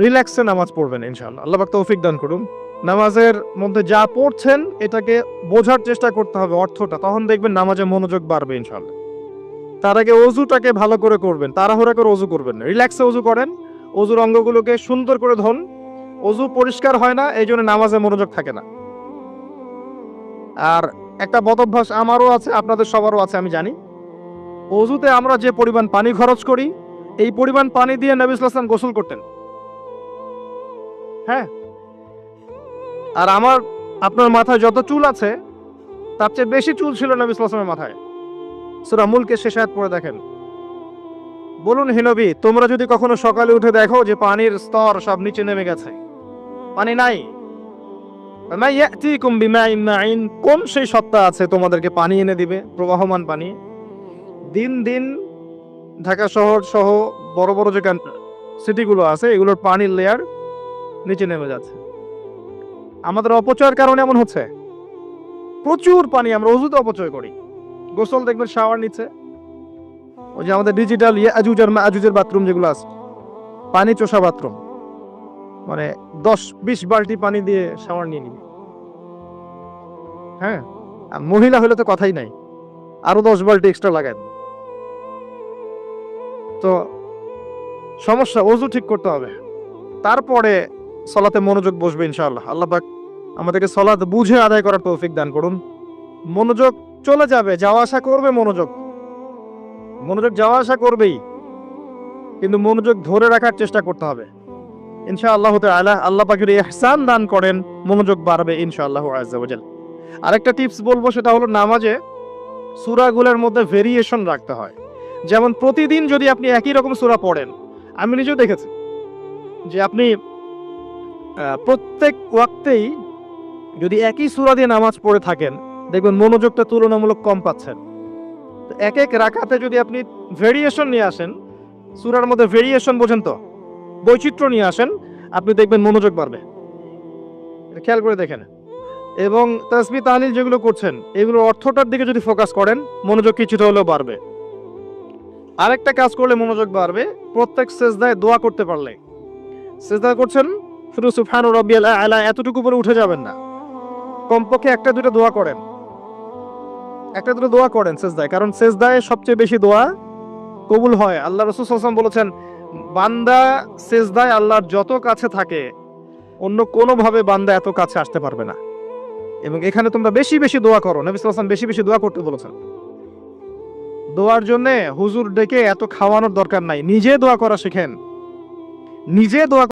রিল্যাক্সে নামাজ পড়বেন ইনশাআল্লাহ। আল্লাহ পাক তৌফিক দান করুন। নামাজের মধ্যে যা পড়ছেন এটাকে বোঝার চেষ্টা করতে হবে অর্থটা, তখন দেখবেন নামাজে মনোযোগ বাড়বে ইনশাআল্লাহ। তার আগে অজুটাকে ভালো করে করবেন, তাড়াহুড়া করে অজু করবেন না, রিল্যাক্সে অজু করেন, অজুর অঙ্গগুলোকে সুন্দর করে ধরুন। অজু পরিষ্কার হয় না, এই জন্য নামাজে মনোযোগ থাকে না। আর একটা বদভ্যাস আমারও আছে, আপনাদের সবারও আছে আমি জানি, অজুতে আমরা যে পরিমাণ পানি খরচ করি, এই পরিমাণ পানি দিয়ে নবী সাল্লাল্লাহু আলাইহি ওয়াসাল্লাম গোসল করতেন। হ্যাঁ, আর আপনার মাথায় যত চুল আছে তার চেয়ে বেশি চুল ছিল নবী সাল্লাল্লাহু আলাইহি ওয়াসাল্লামের মাথায়। সূরা মুলকের শেষ আয়াত পড়ে দেখেন। বলুন হে নবী, তোমরা যদি কখনো সকালে উঠে দেখো যে পানির স্তর সব নিচে নেমে গেছে, পানি নাই, মা ইয়াতিকুম বিমাইন মাইন, কোন সেই সত্তা আছে তোমাদেরকে পানি এনে দিবে, প্রবাহমান পানি? দিন দিন ঢাকা শহর সহ বড় বড় যে সিটিগুলো আছে এগুলোর পানির লেয়ার নিচে নেমে যাচ্ছে। আমাদের অপচয়ের কারণে এমন হচ্ছে। প্রচুর পানি আমরা অযুতে অপচয় করি। গোসল দেখবেন শাওয়ার নিচে, ওই যে আমাদের ডিজিটাল ইয়াজুজ আর মাজুজের বাথরুম যেগুলো আছে, পানি চোষা বাথরুম, মানে 10-20 বালতি পানি দিয়ে শাওয়ার নিয়ে নিবি। হ্যাঁ, আর মহিলা হলে তো কথাই নাই, আরো 10 বালতি এক্সট্রা লাগায়। তো সমস্যা, অজু ঠিক করতে হবে, তারপরে সলাতে মনোযোগ বসবে ইনশাআল্লাহ। আল্লাহ পাক আমাদেরকে সলাত বুঝে আদায় করার তৌফিক দান করুন। মনোযোগ চলে যাবে, যাওয়া আসা করবে, মনোযোগ যাওয়া আসা করবেই, কিন্তু মনোযোগ ধরে রাখার চেষ্টা করতে হবে ইনশাআল্লাহ তাআলা। আল্লাহ পাক যদি ইহসান দান করেন মনোযোগ বাড়বে ইনশাআল্লাহ আযজা ওয়া জাল। আরেকটা টিপস বলবো, সেটা হলো নামাজে সূরাগুলোর মধ্যে ভেরিয়েশন রাখতে হয়। যেমন প্রতিদিন যদি আপনি একই রকম সূরা পড়েন, আমি নিজেও দেখেছি যে আপনি প্রত্যেক ওয়াক্তেই যদি একই সূরা দিয়ে নামাজ পড়ে থাকেন, দেখবেন মনোযোগটা তুলনামূলক কম পাচ্ছেন। তো এক এক রাকাতে যদি আপনি ভেরিয়েশন নিয়ে আসেন, সূরার মধ্যে ভেরিয়েশন বোঝেন তো, বৈচিত্র্য নিয়ে আসেন, আপনি দেখবেন মনোযোগ বাড়বে। খেয়াল করে দেখেন। এবং তাসবিহ তাহলিল যেগুলো করছেন এগুলোর অর্থটার দিকে যদি ফোকাস করেন, মনোযোগ কিছুটা হলেও বাড়বে। আরেকটা কাজ করলে মনোযোগ বাড়বে, প্রত্যেক সেজদায় দোয়া করতে পারলে। সেজদা করছেন, শুধু সুবহান রাব্বিয়াল আ'লা এতটুকু পরে উঠে যাবেন না, কমপক্ষে একটা দুটো দোয়া করেন সেজদায়, কারণ সেজদায় সবচেয়ে বেশি দোয়া কবুল হয়। আল্লাহ রাসূল সাল্লাল্লাহু আলাইহি ওয়াসাল্লাম বলেছেন, বান্দা সেজদায় আল্লাহর যত কাছে থাকে অন্য কোনোভাবে বান্দা এত কাছে আসতে পারবে না। এবং এখানে তোমরা বেশি বেশি দোয়া করো, নবী সাল্লাল্লাহু আলাইহি ওয়াসাল্লাম বেশি বেশি দোয়া করতে বলেছেন। দোয়ার জন্য হুজুর ডেকে এত খাওয়ানোর দরকার নাই, নিজে দোয়া করা শিখেন, নিজে দোয়া